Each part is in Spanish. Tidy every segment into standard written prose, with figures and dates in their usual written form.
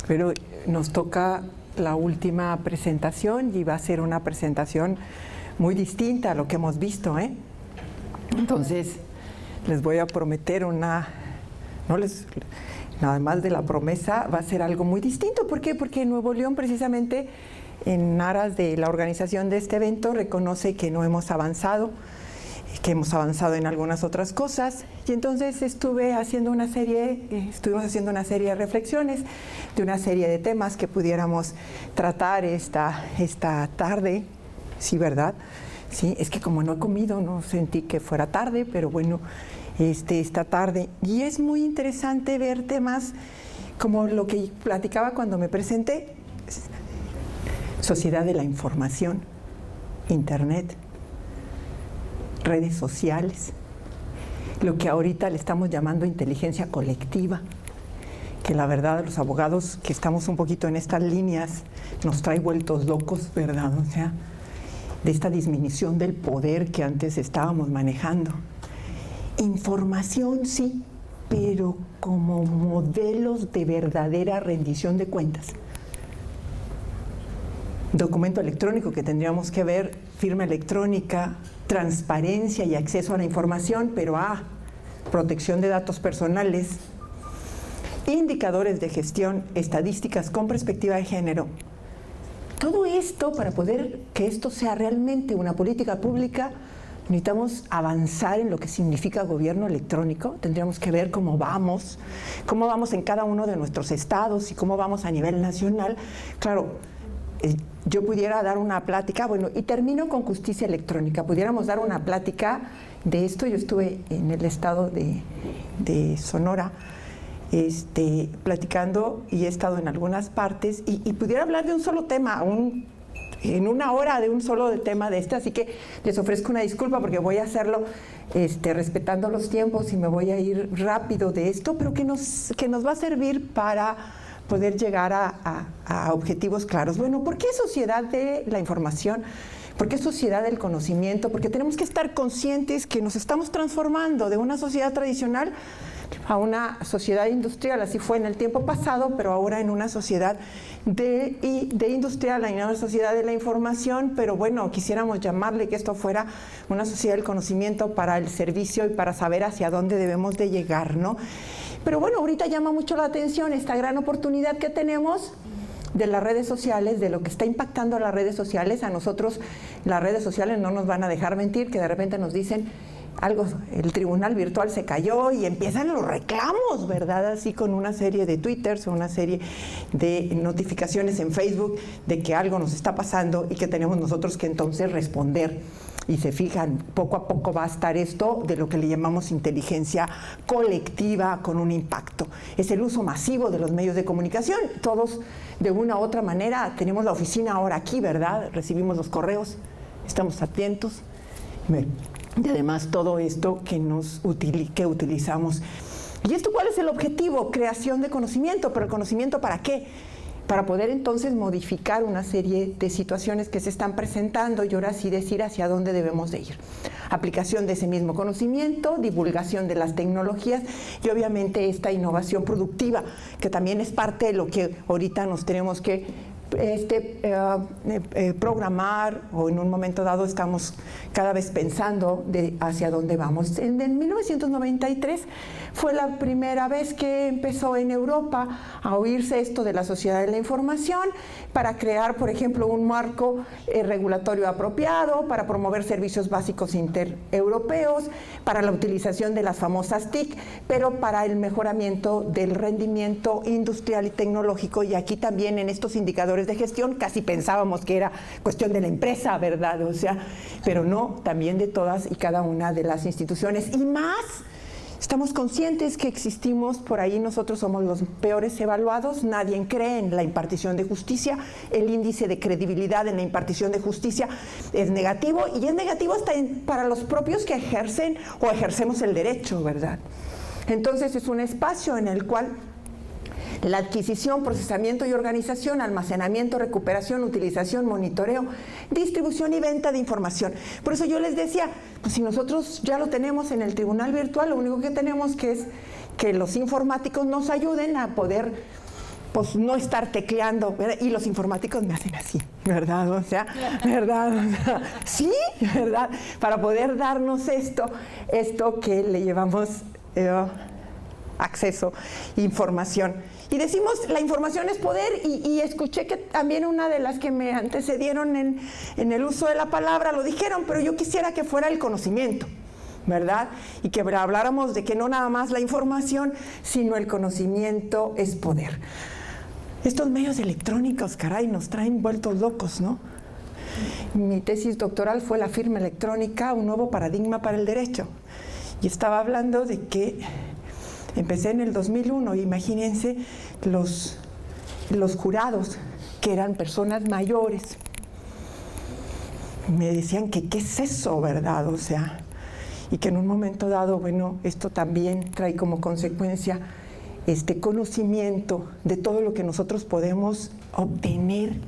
Pero nos toca la última presentación y va a ser una presentación muy distinta a lo que hemos visto, ¿eh? Entonces, les voy a prometer nada más de la promesa, va a ser algo muy distinto. ¿Por qué? Porque Nuevo León, precisamente, en aras de la organización de este evento, reconoce que no hemos avanzado, que hemos avanzado en algunas otras cosas, y entonces estuvimos haciendo una serie de reflexiones de una serie de temas que pudiéramos tratar esta tarde. Sí, ¿verdad? Sí, es que como no he comido, no sentí que fuera tarde, pero bueno, esta tarde. Y es muy interesante ver temas como lo que platicaba cuando me presenté: sociedad de la información, internet, redes sociales, lo que ahorita le estamos llamando inteligencia colectiva, que la verdad los abogados que estamos un poquito en estas líneas nos trae vueltos locos, ¿verdad? O sea, de esta disminución del poder que antes estábamos manejando. Información sí, pero como modelos de verdadera rendición de cuentas. Documento electrónico que tendríamos que ver, firma electrónica, transparencia y acceso a la información, pero protección de datos personales, indicadores de gestión, estadísticas con perspectiva de género. Todo esto, para poder que esto sea realmente una política pública, necesitamos avanzar en lo que significa gobierno electrónico. Tendríamos que ver cómo vamos en cada uno de nuestros estados y cómo vamos a nivel nacional. Claro, yo pudiera dar una plática, bueno, y termino con justicia electrónica. Pudiéramos dar una plática de esto. Yo estuve en el estado de Sonora, platicando, y he estado en algunas partes, y pudiera hablar de un solo tema, en una hora de un solo tema de este, así que les ofrezco una disculpa porque voy a hacerlo respetando los tiempos y me voy a ir rápido de esto, pero que nos va a servir para poder llegar a objetivos claros. Bueno, ¿por qué sociedad de la información? ¿Por qué sociedad del conocimiento? Porque tenemos que estar conscientes que nos estamos transformando de una sociedad tradicional a una sociedad industrial. Así fue en el tiempo pasado, pero ahora en una sociedad de industrial, en una sociedad de la información. Pero bueno, quisiéramos llamarle que esto fuera una sociedad del conocimiento para el servicio y para saber hacia dónde debemos de llegar, ¿no? Pero bueno, ahorita llama mucho la atención esta gran oportunidad que tenemos de las redes sociales, de lo que está impactando a las redes sociales. A nosotros las redes sociales no nos van a dejar mentir, que de repente nos dicen algo, el tribunal virtual se cayó y empiezan los reclamos, ¿verdad? Así con una serie de twitters o una serie de notificaciones en Facebook de que algo nos está pasando y que tenemos nosotros que entonces responder. Y se fijan, poco a poco va a estar esto de lo que le llamamos inteligencia colectiva con un impacto. Es el uso masivo de los medios de comunicación. Todos, de una u otra manera, tenemos la oficina ahora aquí, ¿verdad? Recibimos los correos, estamos atentos. Y además todo esto que utilizamos. ¿Y esto cuál es el objetivo? Creación de conocimiento. ¿Pero el conocimiento para qué? Para poder entonces modificar una serie de situaciones que se están presentando y ahora sí decir hacia dónde debemos de ir. Aplicación de ese mismo conocimiento, divulgación de las tecnologías y obviamente esta innovación productiva, que también es parte de lo que ahorita nos tenemos que programar, o en un momento dado estamos cada vez pensando hacia dónde vamos. En 1993 fue la primera vez que empezó en Europa a oírse esto de la sociedad de la información para crear, por ejemplo, un marco regulatorio apropiado, para promover servicios básicos intereuropeos, para la utilización de las famosas TIC, pero para el mejoramiento del rendimiento industrial y tecnológico. Y aquí también en estos indicadores de gestión casi pensábamos que era cuestión de la empresa, ¿verdad? O sea, pero no, también de todas y cada una de las instituciones. Y más, estamos conscientes que existimos por ahí, nosotros somos los peores evaluados, nadie cree en la impartición de justicia, el índice de credibilidad en la impartición de justicia es negativo, y es negativo hasta para los propios que ejercen o ejercemos el derecho, ¿verdad? Entonces es un espacio en el cual la adquisición, procesamiento y organización, almacenamiento, recuperación, utilización, monitoreo, distribución y venta de información. Por eso yo les decía, pues si nosotros ya lo tenemos en el tribunal virtual, lo único que tenemos que es que los informáticos nos ayuden a poder pues no estar tecleando, ¿verdad? Y los informáticos me hacen así, ¿verdad? O sea, ¿verdad? O sea, sí, ¿verdad? Para poder darnos esto que le llevamos acceso, información. Y decimos, la información es poder, y escuché que también una de las que me antecedieron en el uso de la palabra lo dijeron, pero yo quisiera que fuera el conocimiento, ¿verdad? Y que habláramos de que no nada más la información, sino el conocimiento es poder. Estos medios electrónicos, caray, nos traen vueltos locos, ¿no? Mi tesis doctoral fue la firma electrónica, un nuevo paradigma para el derecho. Y estaba hablando de que empecé en el 2001, imagínense los jurados, que eran personas mayores, me decían que qué es eso, ¿verdad? O sea, y que en un momento dado, bueno, esto también trae como consecuencia este conocimiento de todo lo que nosotros podemos obtener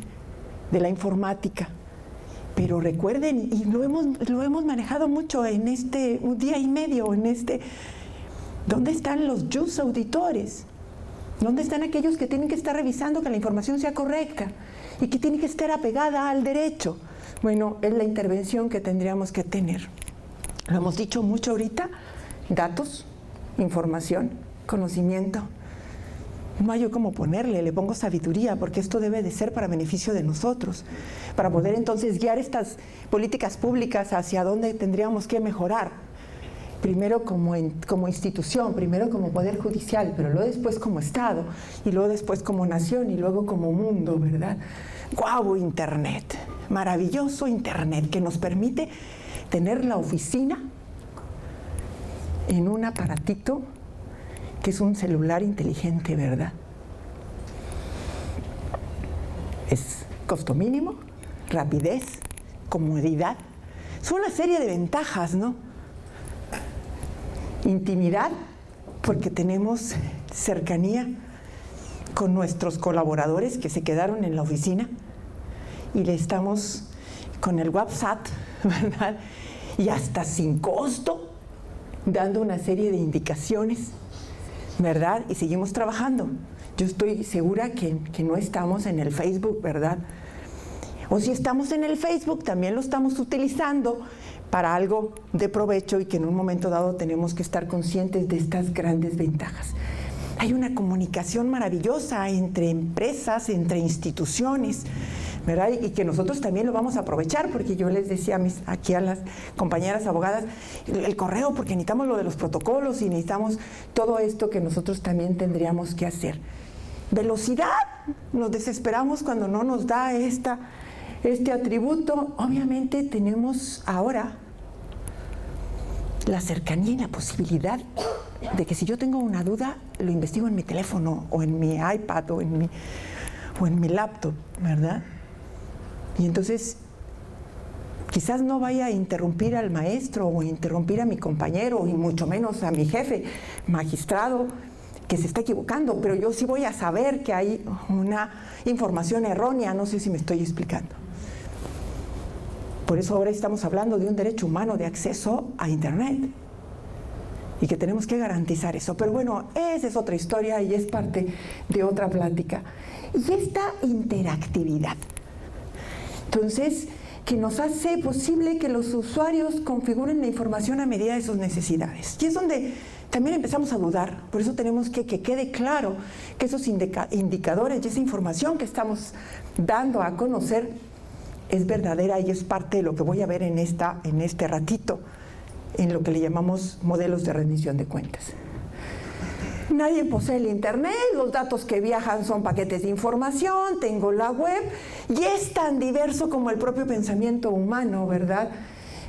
de la informática. Pero recuerden, y lo hemos manejado mucho en un día y medio, ¿dónde están los jus auditores? ¿Dónde están aquellos que tienen que estar revisando que la información sea correcta y que tiene que estar apegada al derecho? Bueno, es la intervención que tendríamos que tener. Lo hemos dicho mucho ahorita: datos, información, conocimiento. No hay yo cómo ponerle, le pongo sabiduría, porque esto debe de ser para beneficio de nosotros, para poder entonces guiar estas políticas públicas hacia dónde tendríamos que mejorar. Primero como institución, primero como poder judicial, pero luego después como Estado, y luego después como nación, y luego como mundo, ¿verdad? ¡Guau! Internet, maravilloso Internet, que nos permite tener la oficina en un aparatito que es un celular inteligente, ¿verdad? Es costo mínimo, rapidez, comodidad. Es una serie de ventajas, ¿no? Intimidad, porque tenemos cercanía con nuestros colaboradores que se quedaron en la oficina y le estamos con el WhatsApp, ¿verdad? Y hasta sin costo, dando una serie de indicaciones, ¿verdad? Y seguimos trabajando. Yo estoy segura que no estamos en el Facebook, ¿verdad? O si estamos en el Facebook, también lo estamos utilizando para algo de provecho, y que en un momento dado tenemos que estar conscientes de estas grandes ventajas. Hay una comunicación maravillosa entre empresas, entre instituciones, ¿verdad? Y que nosotros también lo vamos a aprovechar, porque yo les decía aquí a las compañeras abogadas, el correo, porque necesitamos lo de los protocolos y necesitamos todo esto que nosotros también tendríamos que hacer. Velocidad, nos desesperamos cuando no nos da este atributo. Obviamente tenemos ahora la cercanía y la posibilidad de que si yo tengo una duda, lo investigo en mi teléfono o en mi iPad o en mi laptop, ¿verdad? Y entonces quizás no vaya a interrumpir al maestro o interrumpir a mi compañero, y mucho menos a mi jefe, magistrado, que se está equivocando, pero yo sí voy a saber que hay una información errónea. No sé si me estoy explicando. Por eso ahora estamos hablando de un derecho humano de acceso a Internet y que tenemos que garantizar eso. Pero bueno, esa es otra historia y es parte de otra plática. Y esta interactividad, entonces, que nos hace posible que los usuarios configuren la información a medida de sus necesidades. Y es donde también empezamos a dudar. Por eso tenemos que quede claro que esos indicadores y esa información que estamos dando a conocer es verdadera y es parte de lo que voy a ver en este ratito, en lo que le llamamos modelos de rendición de cuentas. Nadie posee el Internet, los datos que viajan son paquetes de información, tengo la web, y es tan diverso como el propio pensamiento humano, ¿verdad?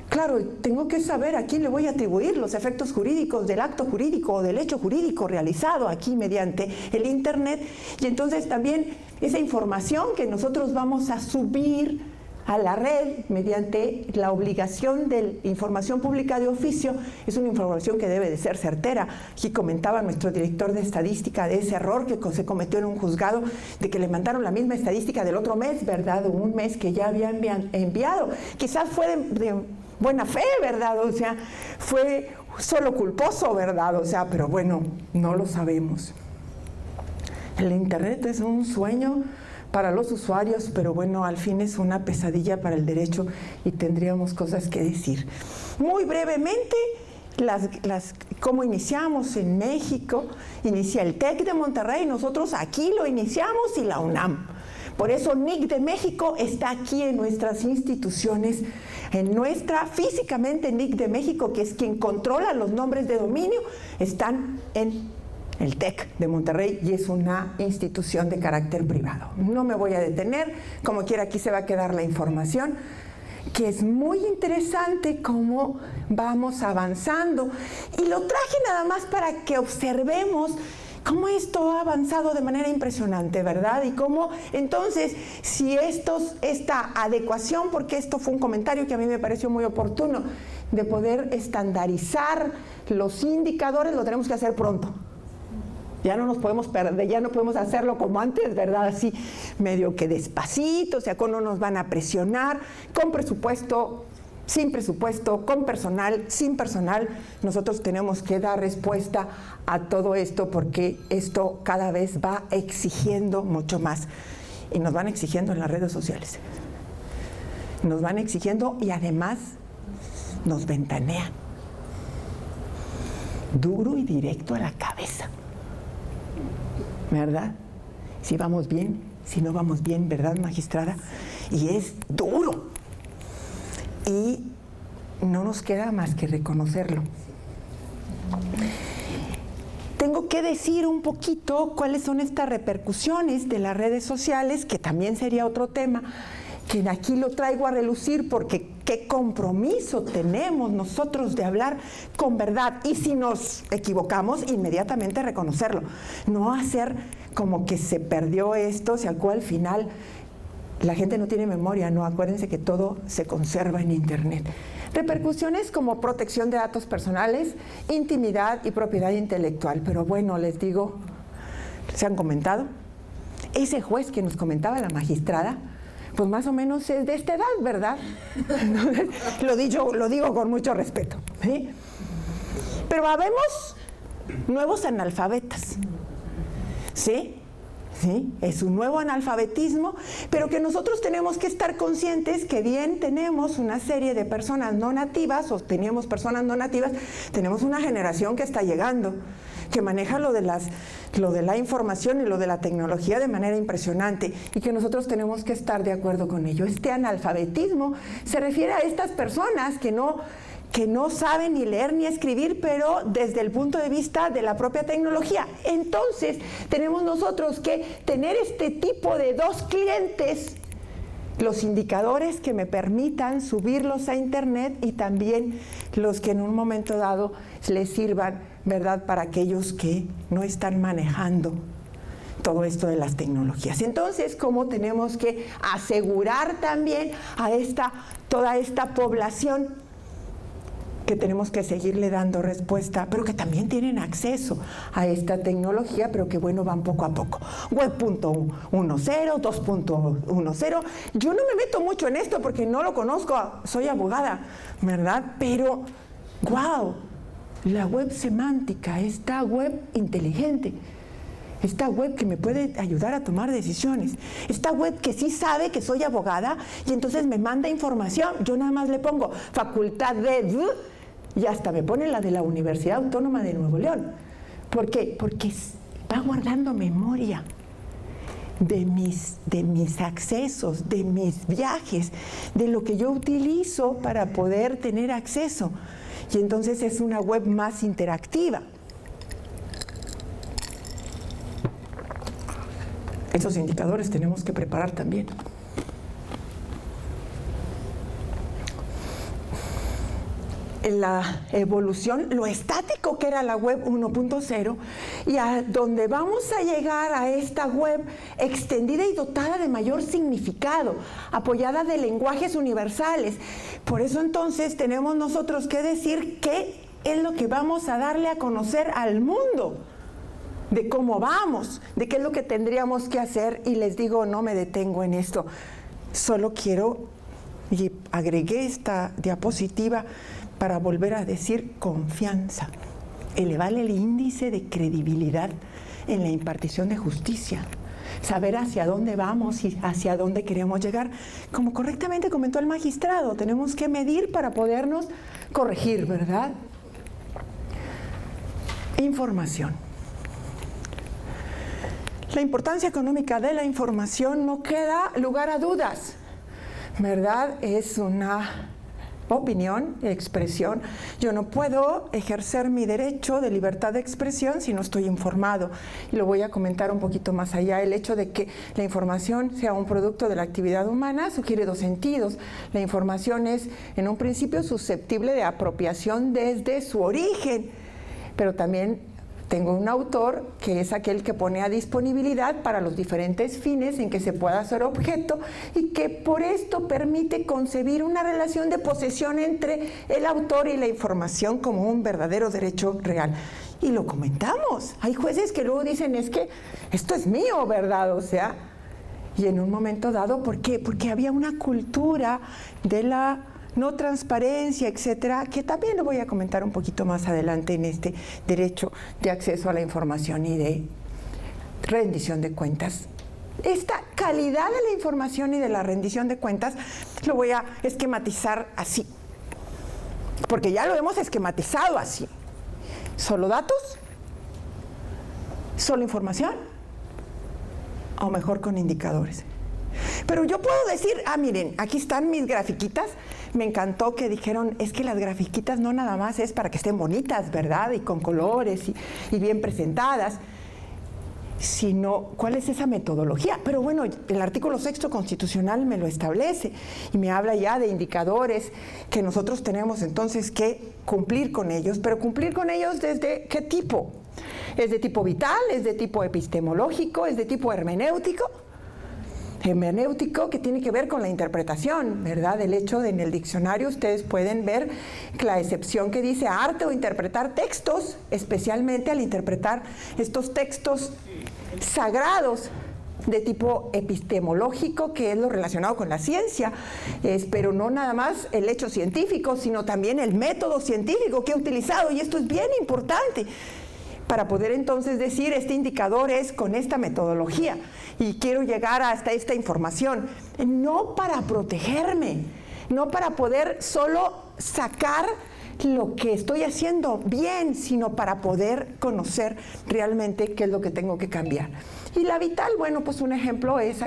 Claro, tengo que saber a quién le voy a atribuir los efectos jurídicos del acto jurídico o del hecho jurídico realizado aquí mediante el Internet, y entonces también esa información que nosotros vamos a subir a la red mediante la obligación de información pública de oficio es una información que debe de ser certera. Aquí comentaba nuestro director de estadística de ese error que se cometió en un juzgado, de que le mandaron la misma estadística del otro mes, ¿verdad? O un mes que ya había enviado. Quizás fue de buena fe, ¿verdad? O sea, fue solo culposo, ¿verdad? O sea, pero bueno, no lo sabemos. El Internet es un sueño para los usuarios, pero bueno, al fin es una pesadilla para el derecho y tendríamos cosas que decir. Muy brevemente, cómo iniciamos en México. Inicia el TEC de Monterrey, nosotros aquí lo iniciamos, y la UNAM. Por eso NIC de México está aquí en nuestras instituciones, físicamente NIC de México, que es quien controla los nombres de dominio, están en el TEC de Monterrey y es una institución de carácter privado. No me voy a detener, como quiera aquí se va a quedar la información, que es muy interesante cómo vamos avanzando. Y lo traje nada más para que observemos cómo esto ha avanzado de manera impresionante, ¿verdad? Y cómo, entonces, si esta adecuación, porque esto fue un comentario que a mí me pareció muy oportuno, de poder estandarizar los indicadores, lo tenemos que hacer pronto. Ya no nos podemos perder, ya no podemos hacerlo como antes, ¿verdad? Así medio que despacito, o sea, no nos van a presionar, con presupuesto, sin presupuesto, con personal, sin personal. Nosotros tenemos que dar respuesta a todo esto porque esto cada vez va exigiendo mucho más. Y nos van exigiendo en las redes sociales. Nos van exigiendo y además nos ventanean. Duro y directo a la cabeza. ¿Verdad? Si vamos bien, si no vamos bien, ¿verdad, magistrada? Y es duro. Y no nos queda más que reconocerlo. Tengo que decir un poquito cuáles son estas repercusiones de las redes sociales, que también sería otro tema, que aquí lo traigo a relucir porque qué compromiso tenemos nosotros de hablar con verdad, y si nos equivocamos, inmediatamente reconocerlo, no hacer como que se perdió esto, se sacó al final. La gente no tiene memoria, no, acuérdense que todo se conserva en Internet. Repercusiones como protección de datos personales, intimidad y propiedad intelectual, pero bueno, les digo, se han comentado. Ese juez que nos comentaba la magistrada, pues más o menos es de esta edad, ¿verdad? Lo digo con mucho respeto, ¿sí? Pero habemos nuevos analfabetas, ¿sí? ¿Sí? Es un nuevo analfabetismo, pero que nosotros tenemos que estar conscientes que bien tenemos una serie de personas no nativas, o teníamos personas no nativas, tenemos una generación que está llegando, que maneja lo de la información y lo de la tecnología de manera impresionante, y que nosotros tenemos que estar de acuerdo con ello. Este analfabetismo se refiere a estas personas que no saben ni leer ni escribir, pero desde el punto de vista de la propia tecnología. Entonces, tenemos nosotros que tener este tipo de dos clientes, los indicadores que me permitan subirlos a Internet y también los que en un momento dado les sirvan, ¿verdad?, para aquellos que no están manejando todo esto de las tecnologías. Entonces, ¿cómo tenemos que asegurar también a toda esta población que tenemos que seguirle dando respuesta, pero que también tienen acceso a esta tecnología, pero que bueno, van poco a poco? Web 1.10, 2.10. Yo no me meto mucho en esto porque no lo conozco, soy abogada, ¿verdad? Pero, wow, la web semántica, esta web inteligente, esta web que me puede ayudar a tomar decisiones, esta web que sí sabe que soy abogada y entonces me manda información. Yo nada más le pongo facultad de y hasta me pone la de la Universidad Autónoma de Nuevo León. ¿Por qué? Porque va guardando memoria de mis accesos, de mis viajes, de lo que yo utilizo para poder tener acceso. Y entonces es una web más interactiva. Esos indicadores tenemos que preparar también. La evolución, lo estático que era la web 1.0 y a donde vamos a llegar a esta web extendida y dotada de mayor significado, apoyada de lenguajes universales. Por eso entonces tenemos nosotros que decir qué es lo que vamos a darle a conocer al mundo, de cómo vamos, de qué es lo que tendríamos que hacer. Y les digo, no me detengo en esto, solo quiero, y agregué esta diapositiva para volver a decir confianza, elevar el índice de credibilidad en la impartición de justicia. Saber hacia dónde vamos y hacia dónde queremos llegar. Como correctamente comentó el magistrado, tenemos que medir para podernos corregir, ¿verdad? Información. La importancia económica de la información no queda lugar a dudas, ¿verdad? Es una opinión, expresión. Yo no puedo ejercer mi derecho de libertad de expresión si no estoy informado. Y lo voy a comentar un poquito más allá. El hecho de que la información sea un producto de la actividad humana sugiere dos sentidos. La información es, en un principio, susceptible de apropiación desde su origen, pero también tengo un autor que es aquel que pone a disponibilidad para los diferentes fines en que se pueda hacer objeto y que por esto permite concebir una relación de posesión entre el autor y la información como un verdadero derecho real. Y lo comentamos. Hay jueces que luego dicen, es que esto es mío, ¿verdad? O sea, y en un momento dado, ¿por qué? Porque había una cultura de la no transparencia, etcétera, que también lo voy a comentar un poquito más adelante en este derecho de acceso a la información y de rendición de cuentas. Esta calidad de la información y de la rendición de cuentas lo voy a esquematizar así, porque ya lo hemos esquematizado así. ¿Solo datos? ¿Solo información? O mejor con indicadores. Pero yo puedo decir, miren, aquí están mis grafiquitas. Me encantó que dijeron, es que las grafiquitas no nada más es para que estén bonitas, ¿verdad? Y con colores y bien presentadas, sino cuál es esa metodología. Pero bueno, el artículo 6º constitucional me lo establece y me habla ya de indicadores que nosotros tenemos entonces que cumplir con ellos, pero cumplir con ellos ¿desde qué tipo? ¿Es de tipo vital? ¿Es de tipo epistemológico? ¿Es de tipo hermenéutico? Hermenéutico que tiene que ver con la interpretación, ¿verdad? El hecho de en el diccionario ustedes pueden ver la excepción que dice arte o interpretar textos, especialmente al interpretar estos textos sagrados de tipo epistemológico, que es lo relacionado con la ciencia, pero no nada más el hecho científico, sino también el método científico que he utilizado, y esto es bien importante para poder entonces decir, este indicador es con esta metodología y quiero llegar hasta esta información, no para protegerme, no para poder solo sacar lo que estoy haciendo bien, sino para poder conocer realmente qué es lo que tengo que cambiar. Y la vital, bueno, pues un ejemplo es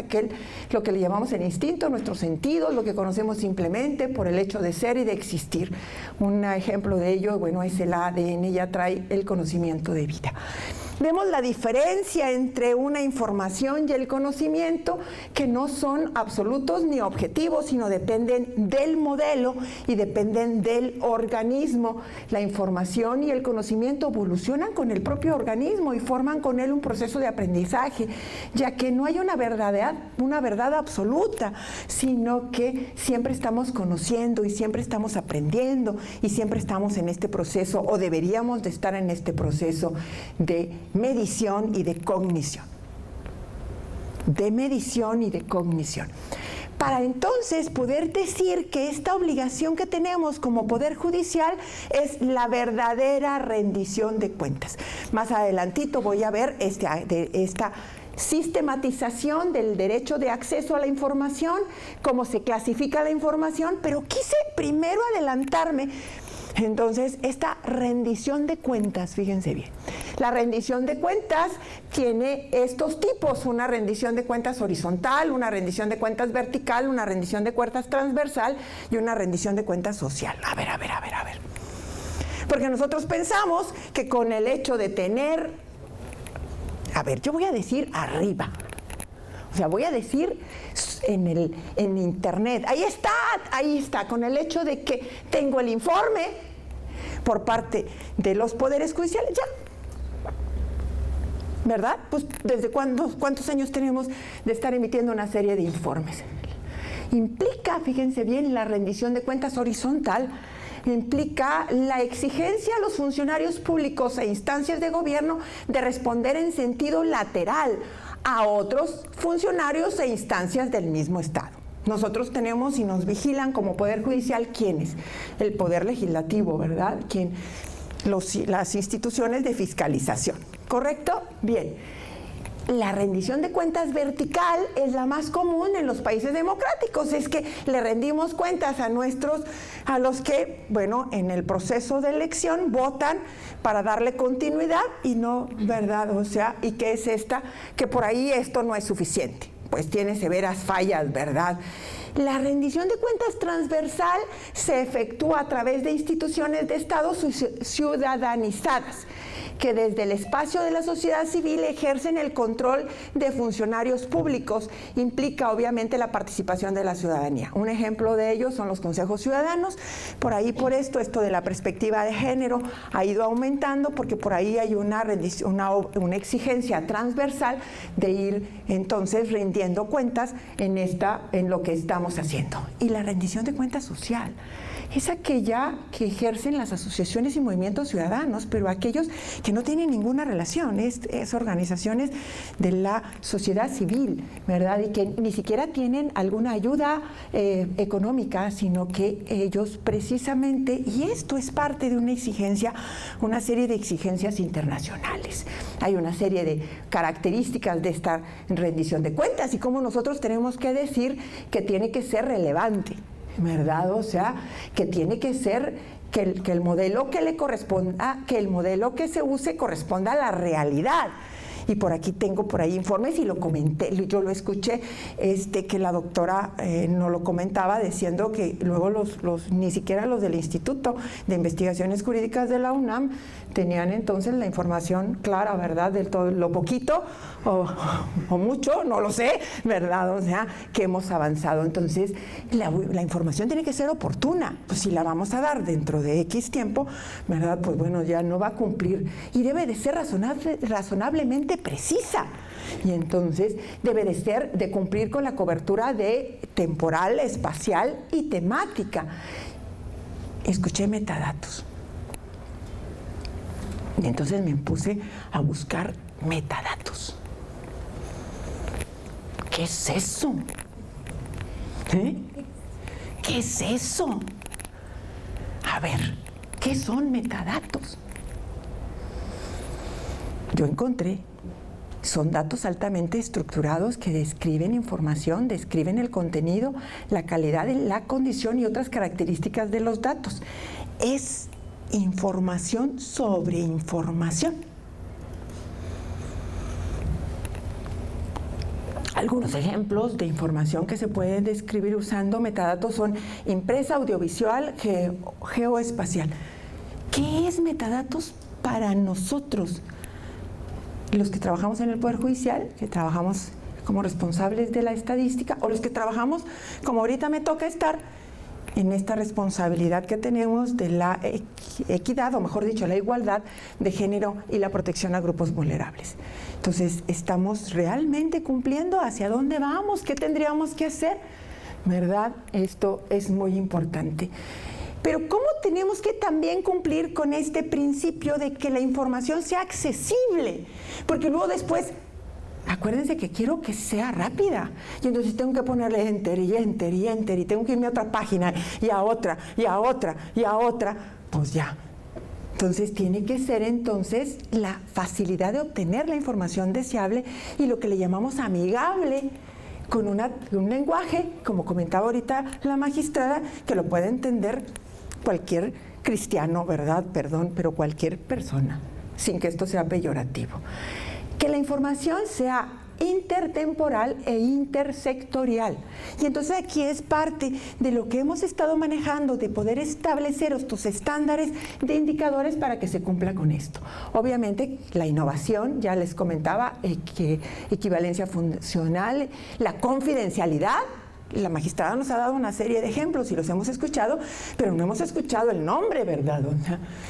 lo que le llamamos el instinto, nuestros sentidos, lo que conocemos simplemente por el hecho de ser y de existir. Un ejemplo de ello, bueno, es el ADN, ya trae el conocimiento de vida. Vemos la diferencia entre una información y el conocimiento, que no son absolutos ni objetivos, sino dependen del modelo y dependen del organismo. La información y el conocimiento evolucionan con el propio organismo y forman con él un proceso de aprendizaje, ya que no hay una verdad absoluta, sino que siempre estamos conociendo y siempre estamos aprendiendo y siempre estamos en este proceso, o deberíamos de estar en este proceso de medición y de cognición. De medición y de cognición. Para entonces poder decir que esta obligación que tenemos como Poder Judicial es la verdadera rendición de cuentas. Más adelantito voy a ver esta sistematización del derecho de acceso a la información, cómo se clasifica la información, pero quise primero adelantarme. Entonces, esta rendición de cuentas, fíjense bien, la rendición de cuentas tiene estos tipos: una rendición de cuentas horizontal, una rendición de cuentas vertical, una rendición de cuentas transversal y una rendición de cuentas social. A ver. Porque nosotros pensamos que con el hecho de tener, yo voy a decir arriba, o sea, voy a decir en internet, ahí está, con el hecho de que tengo el informe por parte de los poderes judiciales, ya, ¿verdad? Pues ¿desde cuántos años tenemos de estar emitiendo una serie de informes? Implica, fíjense bien, la rendición de cuentas horizontal, implica la exigencia a los funcionarios públicos e instancias de gobierno de responder en sentido lateral a otros funcionarios e instancias del mismo Estado. Nosotros tenemos y nos vigilan como Poder Judicial, ¿quiénes? El Poder Legislativo, ¿verdad? Las instituciones de fiscalización. ¿correcto? Bien. La rendición de cuentas vertical es la más común en los países democráticos. Es que le rendimos cuentas a los que, bueno, en el proceso de elección votan para darle continuidad y no, ¿verdad? O sea, ¿y qué es esta? Que por ahí esto no es suficiente. Pues tiene severas fallas, ¿verdad? La rendición de cuentas transversal se efectúa a través de instituciones de Estado ciudadanizadas, que desde el espacio de la sociedad civil ejercen el control de funcionarios públicos. Implica obviamente la participación de la ciudadanía. Un ejemplo de ello son los consejos ciudadanos. Por esto de la perspectiva de género ha ido aumentando, porque por ahí hay una exigencia transversal de ir entonces rindiendo cuentas en lo que estamos haciendo. Y la rendición de cuentas social es aquella que ejercen las asociaciones y movimientos ciudadanos, pero aquellos que no tienen ninguna relación, es organizaciones de la sociedad civil, ¿verdad? Y que ni siquiera tienen alguna ayuda económica, sino que ellos precisamente, y esto es parte de una serie de exigencias internacionales. Hay una serie de características de esta rendición de cuentas y cómo nosotros tenemos que decir que tiene que ser relevante, ¿verdad? O sea, que tiene que ser que el modelo que le corresponda, que el modelo que se use corresponda a la realidad. Y tengo por ahí informes y lo comenté, yo lo escuché, que la doctora no lo comentaba, diciendo que luego ni siquiera los del Instituto de Investigaciones Jurídicas de la UNAM tenían entonces la información clara, ¿verdad? De todo lo poquito o mucho, no lo sé, ¿verdad? O sea, que hemos avanzado. Entonces, la información tiene que ser oportuna. Pues si la vamos a dar dentro de X tiempo, ¿verdad? Pues bueno, ya no va a cumplir. Y debe de ser razonablemente precisa. Y entonces debe de cumplir con la cobertura de temporal, espacial y temática. Escuché metadatos. Y entonces me puse a buscar metadatos. ¿Qué es eso? ¿Qué es eso? A ver, ¿qué son metadatos? Yo encontré, son datos altamente estructurados que describen información, describen el contenido, la calidad, la condición y otras características de los datos. Es información sobre información. Algunos ejemplos de información que se pueden describir usando metadatos son impresa, audiovisual, geoespacial. ¿Qué es metadatos para nosotros? Los que trabajamos en el Poder Judicial, que trabajamos como responsables de la estadística, o los que trabajamos, como ahorita me toca estar, en esta responsabilidad que tenemos de la equidad, o mejor dicho, la igualdad de género y la protección a grupos vulnerables. Entonces, ¿estamos realmente cumpliendo? ¿Hacia dónde vamos? ¿Qué tendríamos que hacer? ¿Verdad? Esto es muy importante. Pero ¿cómo tenemos que también cumplir con este principio de que la información sea accesible? Porque luego después, acuérdense que quiero que sea rápida. Y entonces tengo que ponerle enter y enter y enter y tengo que irme a otra página y a otra y a otra y a otra. Pues ya. Entonces tiene que ser entonces la facilidad de obtener la información deseable y lo que le llamamos amigable, con un lenguaje, como comentaba ahorita la magistrada, que lo puede entender cualquier cristiano, ¿verdad? Perdón, pero cualquier persona, sin que esto sea peyorativo. Que la información sea intertemporal e intersectorial. Y entonces aquí es parte de lo que hemos estado manejando, de poder establecer estos estándares de indicadores para que se cumpla con esto. Obviamente la innovación, ya les comentaba, equivalencia funcional, la confidencialidad. La magistrada nos ha dado una serie de ejemplos y los hemos escuchado, pero no hemos escuchado el nombre, ¿verdad?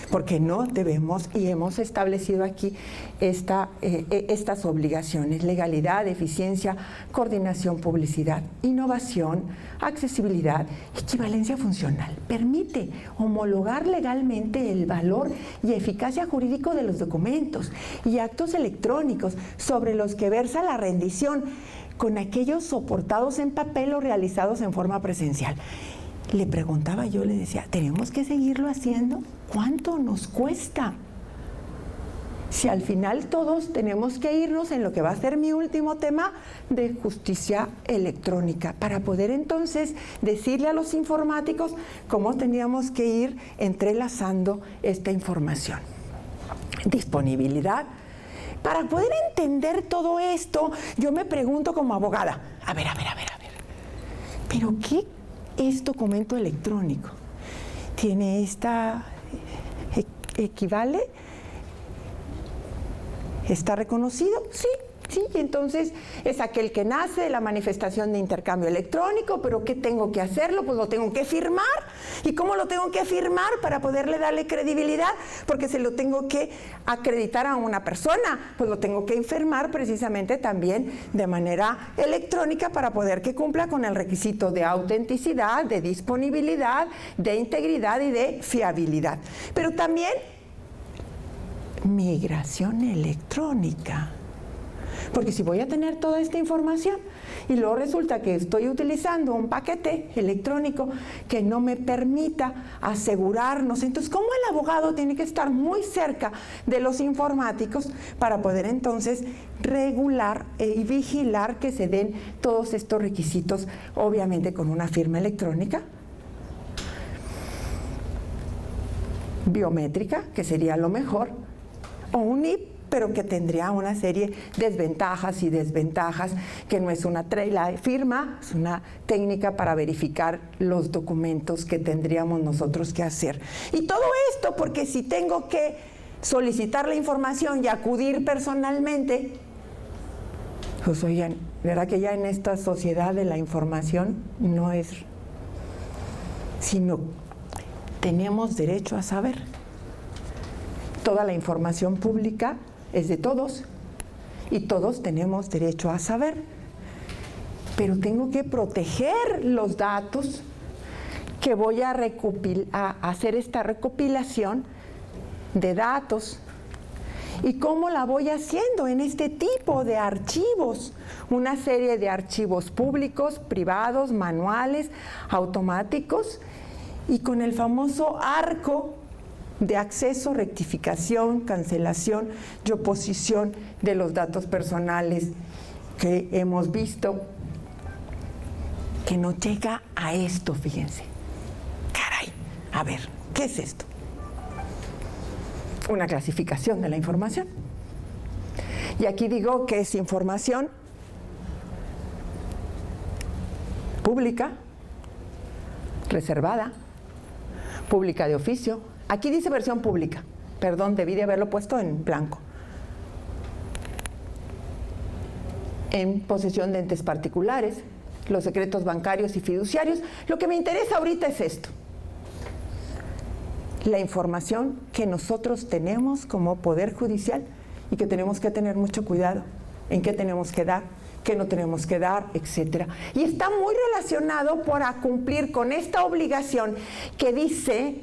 Porque no debemos, y hemos establecido aquí estas obligaciones: legalidad, eficiencia, coordinación, publicidad, innovación, accesibilidad, equivalencia funcional. Permite homologar legalmente el valor y eficacia jurídico de los documentos y actos electrónicos sobre los que versa la rendición, con aquellos soportados en papel o realizados en forma presencial. Le preguntaba yo, le decía, ¿tenemos que seguirlo haciendo? ¿Cuánto nos cuesta? si al final todos tenemos que irnos en lo que va a ser mi último tema de justicia electrónica, para poder entonces decirle a los informáticos cómo tendríamos que ir entrelazando esta información? Disponibilidad. Para poder entender todo esto, yo me pregunto como abogada, a ver, ¿pero qué es documento electrónico? ¿Tiene esta, equivale? ¿Está reconocido? Sí, y entonces es aquel que nace de la manifestación de intercambio electrónico, pero ¿qué tengo que hacerlo? Pues lo tengo que firmar. ¿Y cómo lo tengo que firmar para poderle darle credibilidad? Porque se lo tengo que acreditar a una persona, pues lo tengo que firmar precisamente también de manera electrónica para poder que cumpla con el requisito de autenticidad, de disponibilidad, de integridad y de fiabilidad. Pero también migración electrónica. Porque si voy a tener toda esta información y luego resulta que estoy utilizando un paquete electrónico que no me permita asegurarnos, entonces ¿cómo el abogado tiene que estar muy cerca de los informáticos para poder entonces regular y vigilar que se den todos estos requisitos, obviamente con una firma electrónica, biométrica, que sería lo mejor, o un NIP, pero que tendría una serie de desventajas y desventajas, que no es la firma, es una técnica para verificar los documentos que tendríamos nosotros que hacer. Y todo esto porque si tengo que solicitar la información y acudir personalmente, pues oigan, ¿verdad que ya en esta sociedad de la información no es, sino tenemos derecho a saber? Toda la información pública es de todos y todos tenemos derecho a saber, pero tengo que proteger los datos que voy a hacer esta recopilación de datos. ¿Y cómo la voy haciendo? En este tipo de archivos, una serie de archivos públicos, privados, manuales, automáticos, y con el famoso arco de acceso, rectificación, cancelación y oposición de los datos personales que hemos visto, que no llega a esto, fíjense. Caray, a ver, ¿qué es esto? Una clasificación de la información. Y aquí digo que es información pública, reservada, pública de oficio. Aquí dice versión pública. Perdón, debí de haberlo puesto en blanco. En posesión de entes particulares, los secretos bancarios y fiduciarios. Lo que me interesa ahorita es esto. La información que nosotros tenemos como Poder Judicial y que tenemos que tener mucho cuidado en qué tenemos que dar, qué no tenemos que dar, etcétera. Y está muy relacionado para cumplir con esta obligación que dice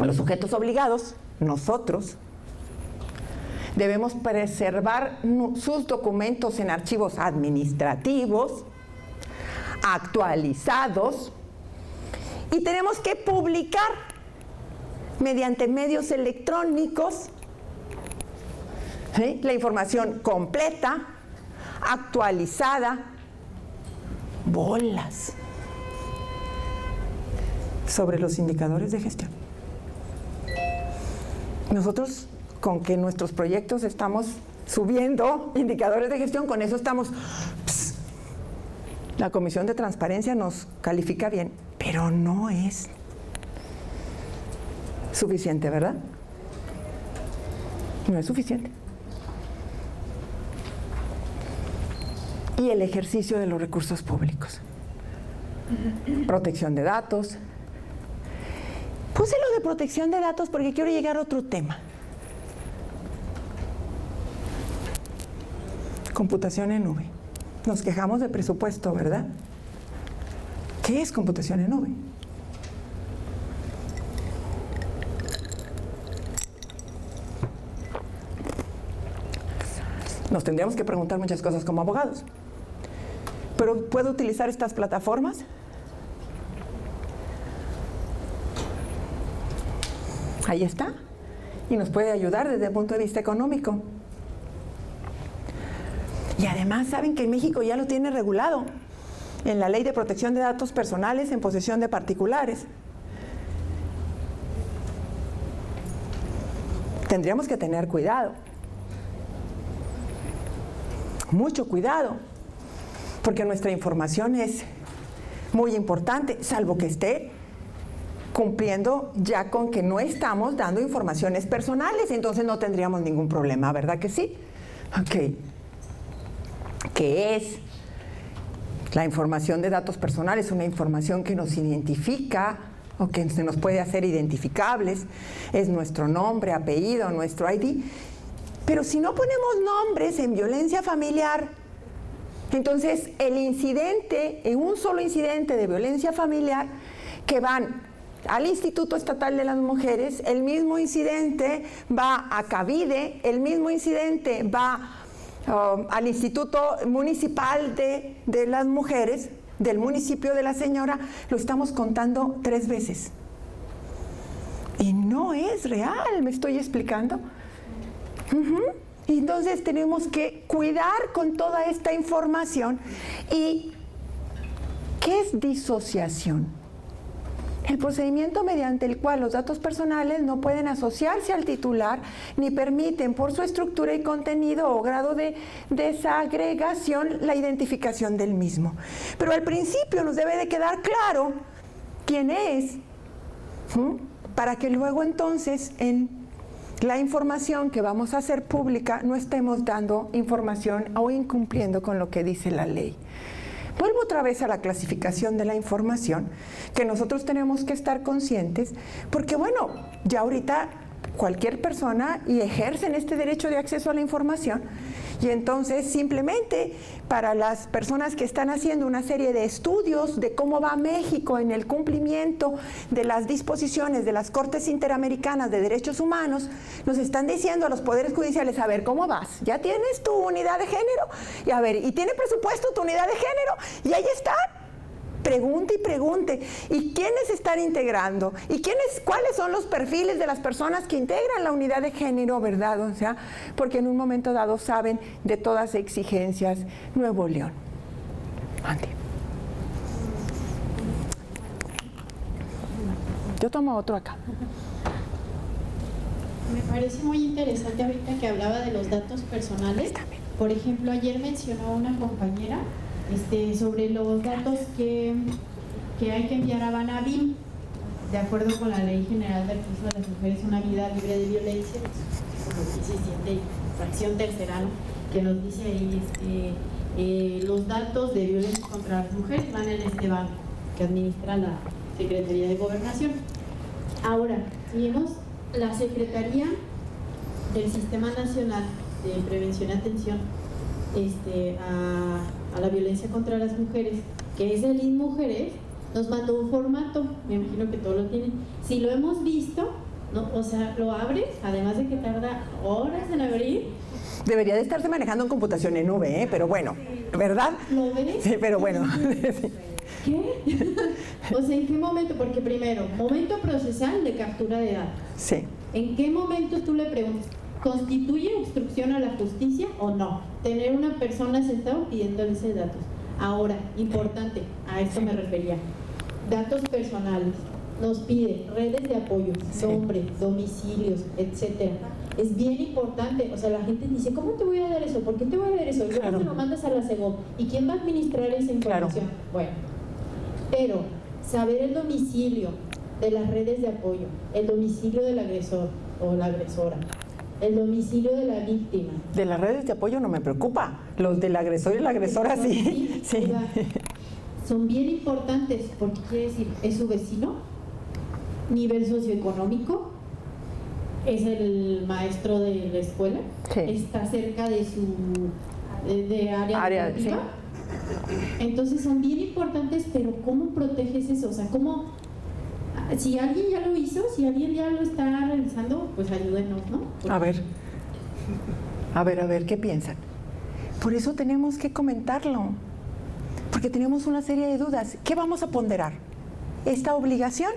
los sujetos obligados, nosotros, debemos preservar sus documentos en archivos administrativos, actualizados, y tenemos que publicar mediante medios electrónicos la información completa, actualizada, bolas, sobre los indicadores de gestión. Nosotros, con que nuestros proyectos estamos subiendo indicadores de gestión, con eso estamos, la Comisión de Transparencia nos califica bien, pero no es suficiente, ¿verdad? No es suficiente. Y el ejercicio de los recursos públicos. Protección de datos. Puse lo de protección de datos porque quiero llegar a otro tema. Computación en nube. Nos quejamos de presupuesto, ¿verdad? ¿Qué es computación en nube? Nos tendríamos que preguntar muchas cosas como abogados. ¿Pero puedo utilizar estas plataformas? Ahí está. y nos puede ayudar desde el punto de vista económico. Y además saben que México ya lo tiene regulado en la Ley de Protección de Datos Personales en posesión de particulares. Tendríamos que tener cuidado, mucho cuidado, porque nuestra información es muy importante, salvo que esté cumpliendo ya con que no estamos dando informaciones personales, entonces no tendríamos ningún problema, ¿verdad que sí? Ok. ¿Qué es? La información de datos personales, una información que nos identifica o que se nos puede hacer identificables, es nuestro nombre, apellido, nuestro ID. Pero si no ponemos nombres en violencia familiar, entonces el incidente, en un solo incidente de violencia familiar, que van al Instituto Estatal de las Mujeres, el mismo incidente va a Cavide, el mismo incidente va al Instituto Municipal de las Mujeres del municipio de la señora, lo estamos contando 3 veces. Y no es real, ¿me estoy explicando? Y entonces tenemos que cuidar con toda esta información. ¿Y qué es disociación? El procedimiento mediante el cual los datos personales no pueden asociarse al titular ni permiten por su estructura y contenido o grado de desagregación la identificación del mismo. Pero al principio nos debe de quedar claro quién es, para que luego entonces en la información que vamos a hacer pública no estemos dando información o incumpliendo con lo que dice la ley. Vuelvo otra vez a la clasificación de la información, que nosotros tenemos que estar conscientes, porque bueno, ya ahorita cualquier persona y ejercen este derecho de acceso a la información, y entonces simplemente para las personas que están haciendo una serie de estudios de cómo va México en el cumplimiento de las disposiciones de las Cortes Interamericanas de Derechos Humanos, nos están diciendo a los poderes judiciales, a ver, ¿cómo vas? ¿Ya tienes tu unidad de género? Y a ver, ¿y tiene presupuesto tu unidad de género? Y ahí está. Pregunte y pregunte. ¿Y quiénes están integrando? ¿Y cuáles son los perfiles de las personas que integran la unidad de género, verdad? O sea, porque en un momento dado saben de todas exigencias. Nuevo León. Andy. Yo tomo otro acá. Me parece muy interesante ahorita que hablaba de los datos personales. Por ejemplo, ayer mencionó una compañera sobre los datos que hay que enviar a Banabim, de acuerdo con la Ley General de Acceso de las Mujeres a una Vida Libre de Violencia, como 17, fracción tercera, ¿no? Que nos dice ahí los datos de violencia contra las mujeres van en este banco que administra la Secretaría de Gobernación. Ahora, si vemos la Secretaría del Sistema Nacional de Prevención y Atención a la violencia contra las mujeres, que es el INMujeres, nos mandó un formato, me imagino que todos lo tienen. Si lo hemos visto, ¿no? O sea, lo abres, además de que tarda horas en abrir. Debería de estarse manejando en computación en nube, pero bueno, ¿verdad? ¿Lo ves? Sí, pero bueno. ¿Qué? O sea, ¿en qué momento? Porque primero, momento procesal de captura de datos. Sí. ¿En qué momento tú le preguntas, ¿constituye obstrucción a la justicia o no? Tener una persona sentada pidiéndole esos datos. Ahora, importante, a esto me refería. Datos personales. Nos pide redes de apoyo, nombre, domicilios, etcétera. Es bien importante, o sea, la gente dice, ¿cómo te voy a dar eso? ¿Por qué te voy a dar eso? Y luego te lo mandas a la SEGOV. ¿Y quién va a administrar esa información? Bueno, pero saber el domicilio de las redes de apoyo, el domicilio del agresor o la agresora, el domicilio de la víctima. De las redes de apoyo no me preocupa, los del agresor y la agresora sí. Sí. Son bien importantes porque quiere decir, es su vecino, nivel socioeconómico, es el maestro de la escuela, está cerca de su área educativa. Sí. Entonces son bien importantes, pero ¿cómo proteges eso? O sea, ¿cómo? Si alguien ya lo hizo, si alguien ya lo está realizando, pues ayúdenos, ¿no? Porque... A ver, ¿qué piensan? Por eso tenemos que comentarlo, porque tenemos una serie de dudas. ¿Qué vamos a ponderar? ¿Esta obligación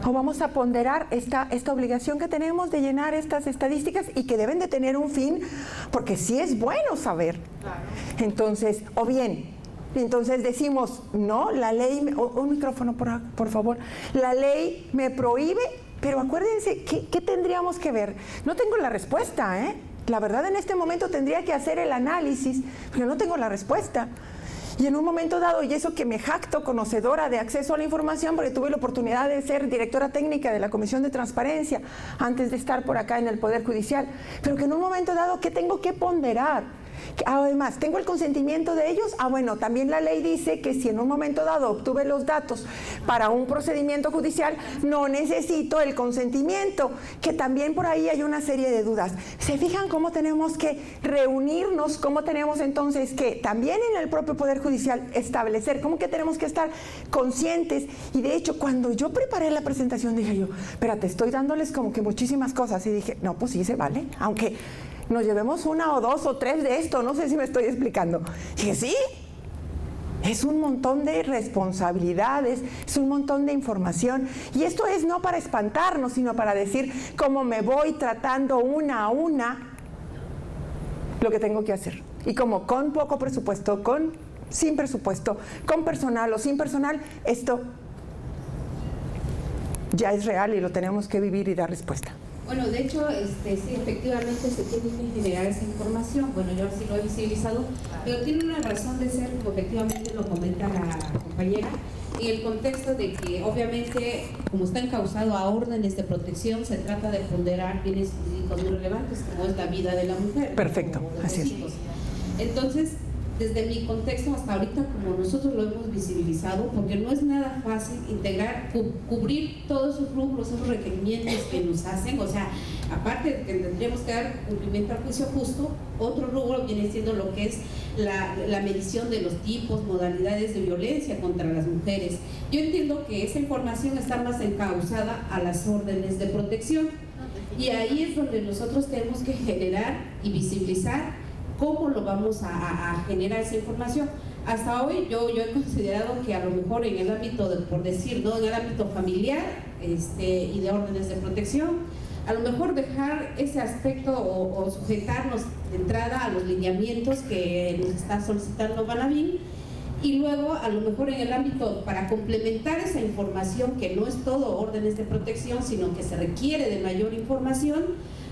O vamos a ponderar esta obligación que tenemos de llenar estas estadísticas y que deben de tener un fin, porque sí es bueno saber. Entonces, o bien, entonces decimos, no, la ley, un micrófono por favor, la ley me prohíbe, pero acuérdense, ¿qué tendríamos que ver? No tengo la respuesta, ¿eh? La verdad, en este momento tendría que hacer el análisis, pero no tengo la respuesta. Y en un momento dado, y eso que me jacto conocedora de acceso a la información, porque tuve la oportunidad de ser directora técnica de la Comisión de Transparencia antes de estar por acá en el Poder Judicial, pero que en un momento dado, ¿qué tengo que ponderar? Además, ¿tengo el consentimiento de ellos? Bueno, también la ley dice que si en un momento dado obtuve los datos para un procedimiento judicial, no necesito el consentimiento, que también por ahí hay una serie de dudas. ¿Se fijan cómo tenemos que reunirnos? ¿Cómo tenemos entonces que también en el propio Poder Judicial establecer? ¿Cómo que tenemos que estar conscientes? Y de hecho, cuando yo preparé la presentación, dije yo, espérate, estoy dándoles como que muchísimas cosas. Y dije, no, pues sí se vale, aunque nos llevemos 1 o 2 o 3 de esto, no sé si me estoy explicando. Dije, sí, es un montón de responsabilidades, es un montón de información, y esto es no para espantarnos, sino para decir cómo me voy tratando una a una lo que tengo que hacer. Y como con poco presupuesto, sin presupuesto, con personal o sin personal, esto ya es real y lo tenemos que vivir y dar respuesta. Bueno, de hecho, sí, efectivamente se tiene que generar esa información. Bueno, yo así lo he visibilizado, pero tiene una razón de ser, como efectivamente lo comenta la compañera, en el contexto de que, obviamente, como está encauzado a órdenes de protección, se trata de ponderar bienes jurídicos muy relevantes, como es la vida de la mujer. Perfecto, así es. Entonces, desde mi contexto hasta ahorita, como nosotros lo hemos visibilizado, porque no es nada fácil integrar, cubrir todos esos rubros, esos requerimientos que nos hacen, o sea, aparte de que tendríamos que dar cumplimiento al juicio justo, otro rubro viene siendo lo que es la medición de los tipos, modalidades de violencia contra las mujeres. Yo entiendo que esa información está más encauzada a las órdenes de protección, y ahí es donde nosotros tenemos que generar y visibilizar cómo lo vamos a generar esa información. Hasta hoy yo he considerado que a lo mejor en el ámbito, por decir, ¿no?, en el ámbito familiar y de órdenes de protección, a lo mejor dejar ese aspecto o sujetarnos de entrada a los lineamientos que nos está solicitando Banavín, y luego a lo mejor en el ámbito, para complementar esa información, que no es todo órdenes de protección, sino que se requiere de mayor información,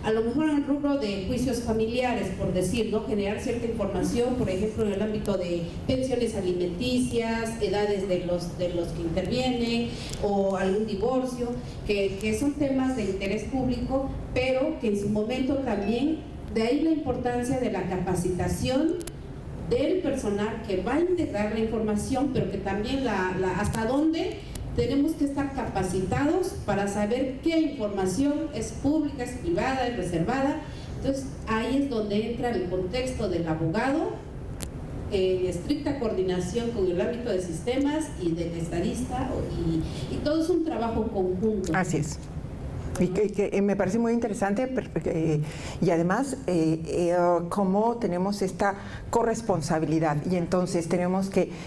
a lo mejor en el rubro de juicios familiares, por decir, ¿no?, generar cierta información, por ejemplo, en el ámbito de pensiones alimenticias, edades de los que intervienen, o algún divorcio, que son temas de interés público, pero que en su momento también, de ahí la importancia de la capacitación del personal que va a integrar la información, pero que también hasta dónde tenemos que estar capacitados para saber qué información es pública, es privada, es reservada. Entonces ahí es donde entra el contexto del abogado, en estricta coordinación con el ámbito de sistemas y del estadista, y todo es un trabajo conjunto. Así es. Y que me parece muy interesante, y además cómo tenemos esta corresponsabilidad, y entonces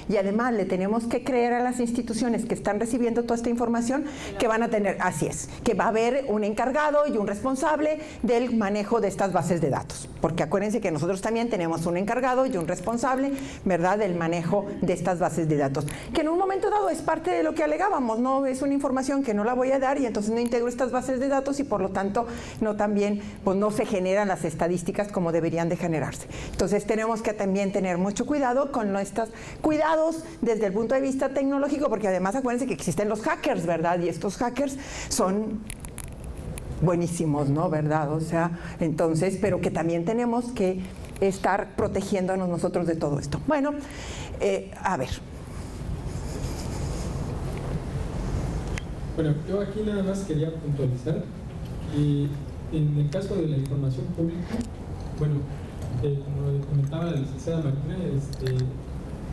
y además le tenemos que creer a las instituciones que están recibiendo toda esta información que van a tener, así es, que va a haber un encargado y un responsable del manejo de estas bases de datos, porque acuérdense que nosotros también tenemos un encargado y un responsable, ¿verdad?, del manejo de estas bases de datos, que en un momento dado es parte de lo que alegábamos, no es una información que no la voy a dar y entonces no integro estas bases de datos y por lo tanto no se generan las estadísticas como deberían de generarse. Entonces tenemos que también tener mucho cuidado con nuestros cuidados desde el punto de vista tecnológico, porque además acuérdense que existen los hackers, ¿verdad? Y estos hackers son buenísimos, ¿no? ¿Verdad? O sea, entonces, pero que también tenemos que estar protegiéndonos nosotros de todo esto. Bueno, a ver. Bueno, yo aquí nada más quería puntualizar, y en el caso de la información pública, bueno, como comentaba la licenciada Marina,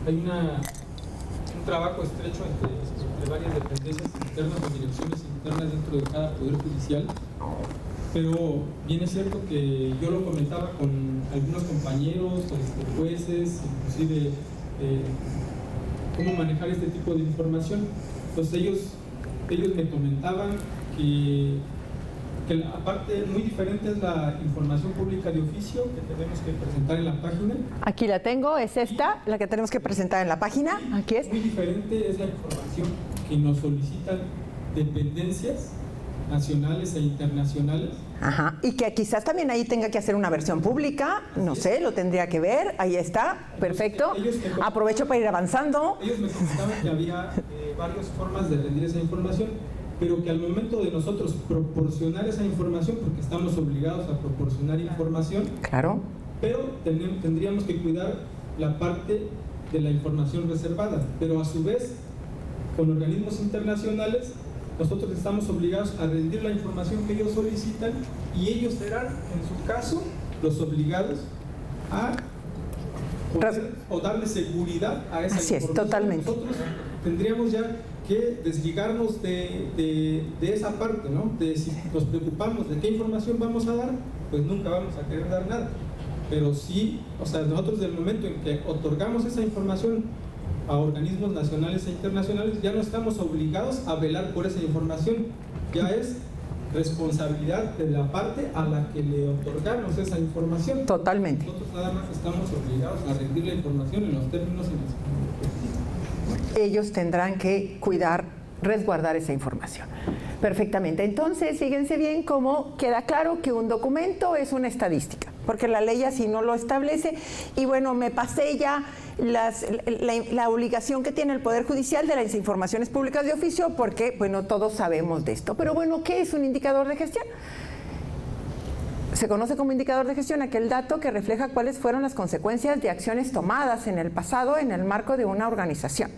hay un trabajo estrecho entre varias dependencias internas o direcciones internas dentro de cada poder judicial, pero bien es cierto que yo lo comentaba con algunos compañeros, jueces, inclusive cómo manejar este tipo de información. Entonces ellos ellos me comentaban que la parte muy diferente es la información pública de oficio que tenemos que presentar en la página. Aquí la tengo, es esta, la que tenemos que presentar en la página. Aquí es. Muy diferente es la información que nos solicitan dependencias nacionales e internacionales. Ajá, y que quizás también ahí tenga que hacer una versión pública, no sé, lo tendría que ver, ahí está, perfecto. Aprovecho para ir avanzando. Ellos me comentaban que había varias formas de rendir esa información, pero que al momento de nosotros proporcionar esa información, porque estamos obligados a proporcionar información, claro, pero tendríamos que cuidar la parte de la información reservada, pero a su vez, con organismos internacionales, nosotros estamos obligados a rendir la información que ellos solicitan y ellos serán, en su caso, los obligados a poder, o darle seguridad a esa así información. Es, totalmente. Nosotros tendríamos ya que desligarnos de esa parte, ¿no? De si nos preocupamos de qué información vamos a dar, pues nunca vamos a querer dar nada. Pero sí, o sea, nosotros del momento en que otorgamos esa información a organismos nacionales e internacionales, ya no estamos obligados a velar por esa información, ya es responsabilidad de la parte a la que le otorgamos esa información. Totalmente. Nosotros nada más estamos obligados a rendir la información en los términos en los que ellos tendrán que cuidar, resguardar esa información. Perfectamente. Entonces, fíjense bien cómo queda claro que un documento es una estadística, porque la ley así no lo establece. Y bueno, me pasé ya la obligación que tiene el Poder Judicial de las informaciones públicas de oficio, porque, bueno, todos sabemos de esto. Pero bueno, ¿qué es un indicador de gestión? Se conoce como indicador de gestión aquel dato que refleja cuáles fueron las consecuencias de acciones tomadas en el pasado en el marco de una organización.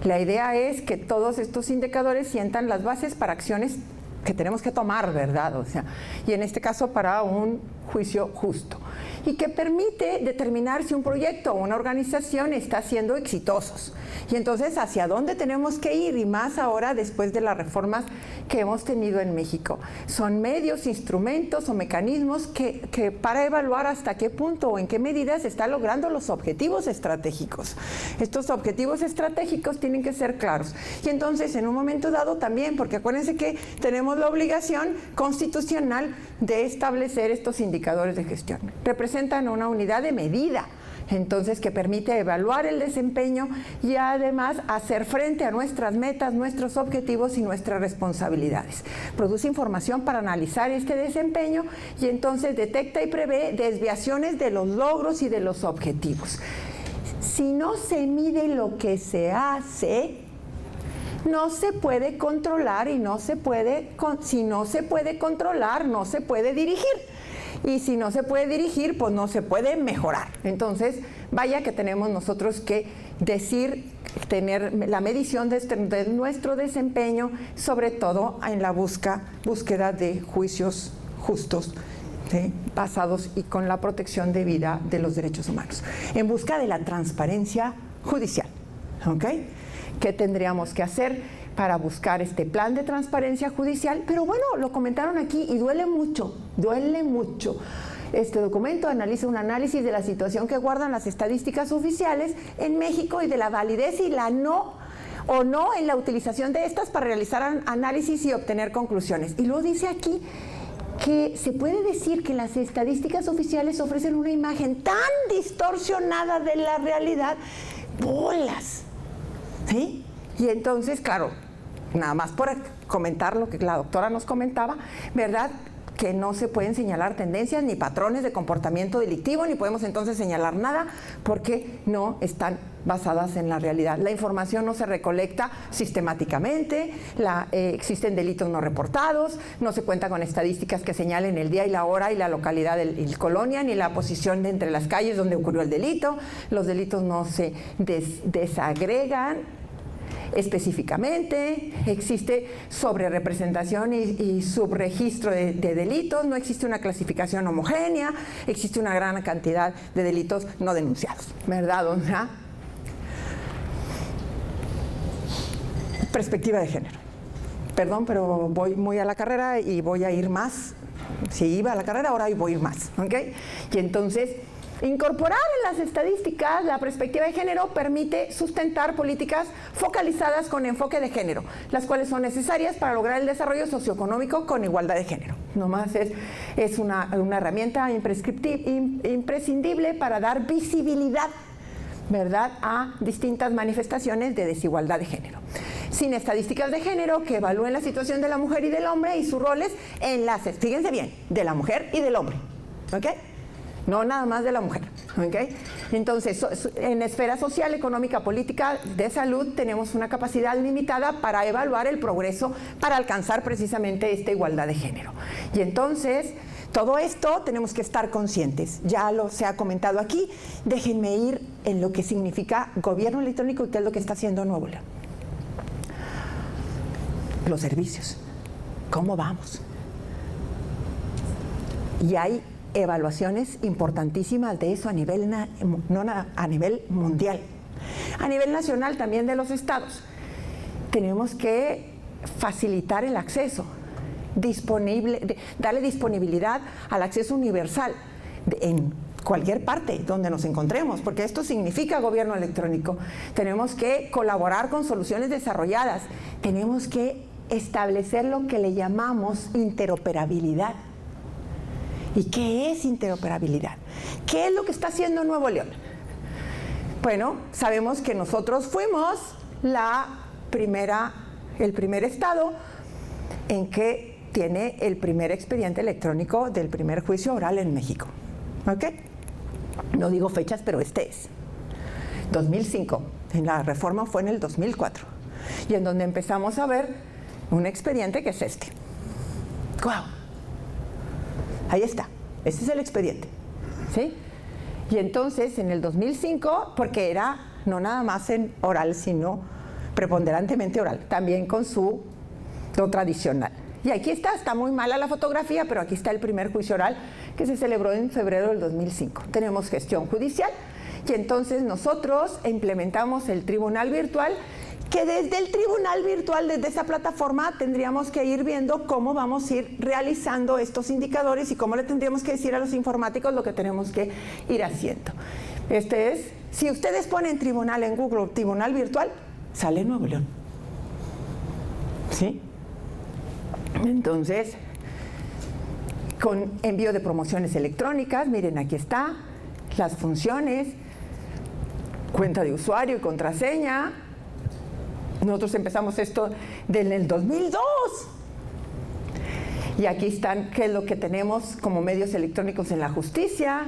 La idea es que todos estos indicadores sientan las bases para acciones que tenemos que tomar, ¿verdad? O sea, y en este caso para un juicio justo. Y que permite determinar si un proyecto o una organización está siendo exitosos. Y entonces, ¿hacia dónde tenemos que ir? Y más ahora, después de las reformas que hemos tenido en México. Son medios, instrumentos o mecanismos que para evaluar hasta qué punto o en qué medida se están logrando los objetivos estratégicos. Estos objetivos estratégicos tienen que ser claros. Y entonces, en un momento dado también, porque acuérdense que tenemos la obligación constitucional de establecer estos indicadores de gestión. Representan una unidad de medida, entonces, que permite evaluar el desempeño y además hacer frente a nuestras metas, nuestros objetivos y nuestras responsabilidades. Produce información para analizar este desempeño y entonces detecta y prevé desviaciones de los logros y de los objetivos. Si no se mide lo que se hace, no se puede controlar y si no se puede controlar, no se puede dirigir. Y si no se puede dirigir, pues no se puede mejorar. Entonces, vaya que tenemos nosotros que tener la medición de nuestro desempeño, sobre todo en la búsqueda de juicios justos, ¿sí?, basados y con la protección debida de los derechos humanos, en busca de la transparencia judicial. ¿Ok? ¿Qué tendríamos que hacer para buscar este plan de transparencia judicial? Pero bueno, lo comentaron aquí y duele mucho, duele mucho. Este documento analiza un análisis de la situación que guardan las estadísticas oficiales en México y de la validez y la no en la utilización de estas para realizar análisis y obtener conclusiones. Y luego dice aquí que se puede decir que las estadísticas oficiales ofrecen una imagen tan distorsionada de la realidad, bolas, ¿sí? Y entonces, claro, nada más por comentar lo que la doctora nos comentaba, ¿verdad?, que no se pueden señalar tendencias ni patrones de comportamiento delictivo, ni podemos entonces señalar nada porque no están basadas en la realidad. La información no se recolecta sistemáticamente, existen delitos no reportados, no se cuenta con estadísticas que señalen el día y la hora y la localidad y colonia, ni la posición de entre las calles donde ocurrió el delito. Los delitos no se desagregan específicamente, existe sobrerepresentación y subregistro de delitos, no existe una clasificación homogénea, existe una gran cantidad de delitos no denunciados, ¿verdad? O sea, perspectiva de género. Perdón, pero voy muy a la carrera y voy a ir más. Si iba a la carrera, ahora voy a ir más, ¿ok? Y entonces, Incorporar en las estadísticas la perspectiva de género permite sustentar políticas focalizadas con enfoque de género, las cuales son necesarias para lograr el desarrollo socioeconómico con igualdad de género. Nomás es una herramienta imprescindible para dar visibilidad, ¿verdad?, a distintas manifestaciones de desigualdad de género. Sin estadísticas de género que evalúen la situación de la mujer y del hombre y sus roles en las, fíjense bien, de la mujer y del hombre, ¿ok? No nada más de la mujer, ¿ok? Entonces, en esfera social, económica, política, de salud, tenemos una capacidad limitada para evaluar el progreso para alcanzar precisamente esta igualdad de género. Y entonces, todo esto tenemos que estar conscientes. Ya se ha comentado aquí. Déjenme ir en lo que significa gobierno electrónico y qué es lo que está haciendo Nuevo León. Los servicios. ¿Cómo vamos? Y hay evaluaciones importantísimas de eso a nivel mundial. A nivel nacional también de los estados. Tenemos que facilitar el acceso. Darle disponibilidad al acceso universal en cualquier parte donde nos encontremos, porque esto significa gobierno electrónico. Tenemos que colaborar con soluciones desarrolladas, tenemos que establecer lo que le llamamos interoperabilidad. ¿Y qué es interoperabilidad? ¿Qué es lo que está haciendo Nuevo León? Bueno, sabemos que nosotros fuimos el primer estado en que tiene el primer expediente electrónico del primer juicio oral en México. ¿Ok? No digo fechas, pero este es 2005. En la reforma fue en el 2004. Y en donde empezamos a ver un expediente que es este. ¡Guau! Ahí está. Este es el expediente. ¿Sí? Y entonces, en el 2005, porque era no nada más en oral, sino preponderantemente oral, también con lo tradicional. Y aquí está muy mala la fotografía, pero aquí está el primer juicio oral que se celebró en febrero del 2005. Tenemos gestión judicial y entonces nosotros implementamos el tribunal virtual, que desde el tribunal virtual, desde esa plataforma, tendríamos que ir viendo cómo vamos a ir realizando estos indicadores y cómo le tendríamos que decir a los informáticos lo que tenemos que ir haciendo. Si ustedes ponen tribunal en Google, tribunal virtual, sale Nuevo León. ¿Sí? Entonces, con envío de promociones electrónicas, miren, aquí está, las funciones, cuenta de usuario y contraseña. Nosotros empezamos esto en el 2002. Y aquí están qué es lo que tenemos como medios electrónicos en la justicia,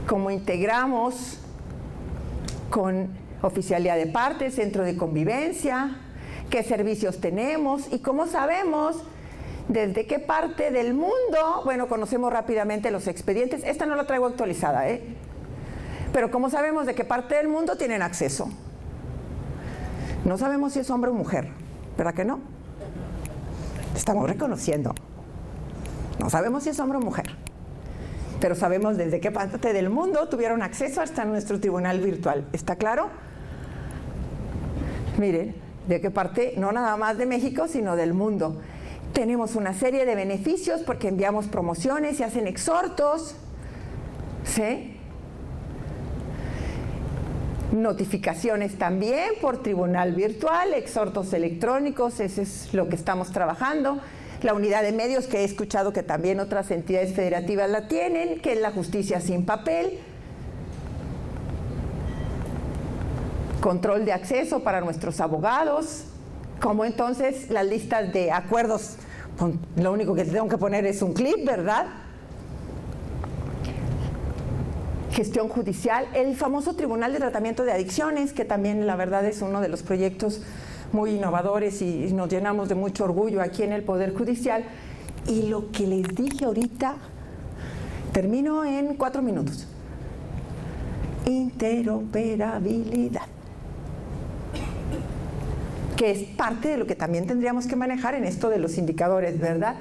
cómo integramos con oficialía de partes, centro de convivencia, qué servicios tenemos y cómo sabemos desde qué parte del mundo. Bueno, conocemos rápidamente los expedientes. Esta no la traigo actualizada, pero cómo sabemos de qué parte del mundo tienen acceso. No sabemos si es hombre o mujer, ¿verdad que no? Estamos reconociendo. No sabemos si es hombre o mujer, pero sabemos desde qué parte del mundo tuvieron acceso hasta nuestro tribunal virtual. ¿Está claro? Miren, de qué parte, no nada más de México, sino del mundo. Tenemos una serie de beneficios porque enviamos promociones y hacen exhortos, ¿sí? Notificaciones también por tribunal virtual, exhortos electrónicos, eso es lo que estamos trabajando. La unidad de medios, que he escuchado que también otras entidades federativas la tienen, que es la justicia sin papel. Control de acceso para nuestros abogados, como entonces las listas de acuerdos, lo único que tengo que poner es un clip, ¿verdad? Gestión judicial, el famoso Tribunal de Tratamiento de Adicciones, que también la verdad es uno de los proyectos muy innovadores y nos llenamos de mucho orgullo aquí en el Poder Judicial. Y lo que les dije ahorita, termino en 4 minutos. Interoperabilidad, que es parte de lo que también tendríamos que manejar en esto de los indicadores, ¿verdad?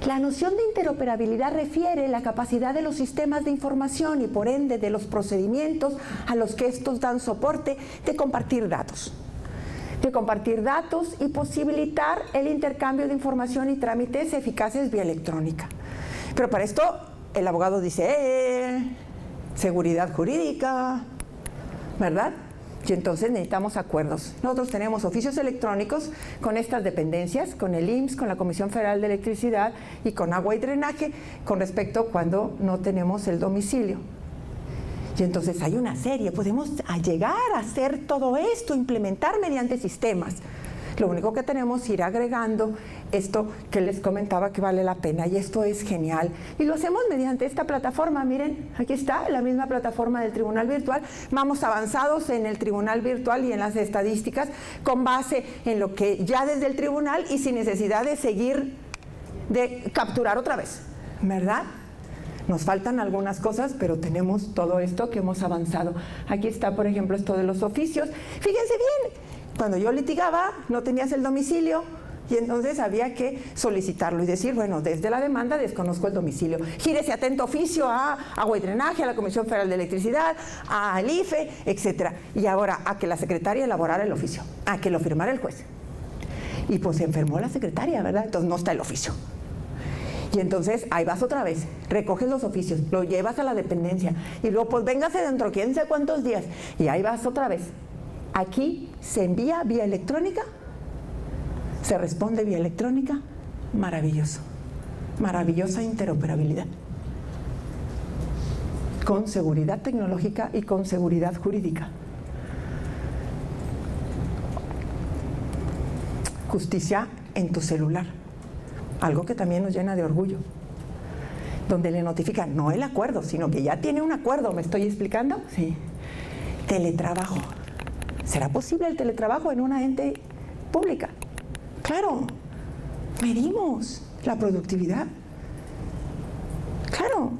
La noción de interoperabilidad refiere la capacidad de los sistemas de información y por ende de los procedimientos a los que estos dan soporte de compartir datos y posibilitar el intercambio de información y trámites eficaces vía electrónica. Pero para esto el abogado dice, seguridad jurídica, ¿verdad? Y entonces necesitamos acuerdos. Nosotros tenemos oficios electrónicos con estas dependencias, con el IMSS, con la Comisión Federal de Electricidad y con Agua y Drenaje, con respecto cuando no tenemos el domicilio. Y entonces hay una serie, podemos llegar a hacer todo esto, implementar mediante sistemas. Lo único que tenemos es ir agregando esto que les comentaba que vale la pena, y esto es genial. Y lo hacemos mediante esta plataforma. Miren, aquí está la misma plataforma del Tribunal Virtual. Vamos avanzados en el Tribunal Virtual y en las estadísticas con base en lo que ya desde el Tribunal y sin necesidad de seguir, de capturar otra vez, ¿verdad? Nos faltan algunas cosas, pero tenemos todo esto que hemos avanzado. Aquí está, por ejemplo, esto de los oficios. Fíjense bien, cuando yo litigaba no tenías el domicilio y entonces había que solicitarlo y decir, bueno, desde la demanda desconozco el domicilio. Gírese atento oficio a Agua y Drenaje, a la Comisión Federal de Electricidad, al IFE, etcétera. Y ahora a que la secretaria elaborara el oficio, a que lo firmara el juez. Y pues se enfermó la secretaria, ¿verdad? Entonces no está el oficio. Y entonces ahí vas otra vez, recoges los oficios, lo llevas a la dependencia y luego pues véngase dentro quién sé cuántos días y ahí vas otra vez. Aquí se envía vía electrónica, se responde vía electrónica, maravilloso, maravillosa interoperabilidad, con seguridad tecnológica y con seguridad jurídica. Justicia en tu celular. Algo que también nos llena de orgullo, donde le notifican, no el acuerdo, sino que ya tiene un acuerdo, ¿me estoy explicando? Sí. Teletrabajo. ¿Será posible el teletrabajo en una ente pública? Claro, medimos la productividad. Claro,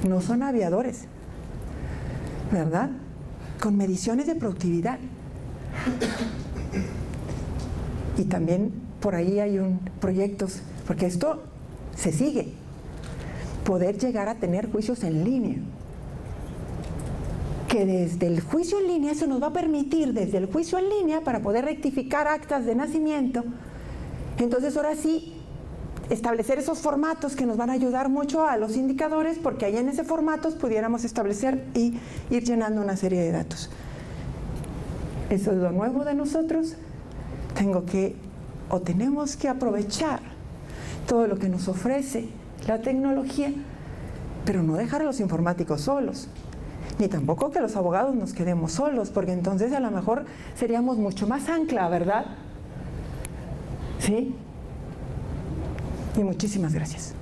no son aviadores, ¿verdad? Con mediciones de productividad. Y también por ahí hay proyectos, porque esto se sigue, poder llegar a tener juicios en línea, que desde el juicio en línea se nos va a permitir, desde el juicio en línea, para poder rectificar actas de nacimiento. Entonces ahora sí, establecer esos formatos que nos van a ayudar mucho a los indicadores, porque ahí en ese formato pudiéramos establecer y ir llenando una serie de datos. Eso es lo nuevo de nosotros. Tenemos que aprovechar todo lo que nos ofrece la tecnología, pero no dejar a los informáticos solos, ni tampoco que los abogados nos quedemos solos, porque entonces a lo mejor seríamos mucho más ancla, ¿verdad? ¿Sí? Y muchísimas gracias.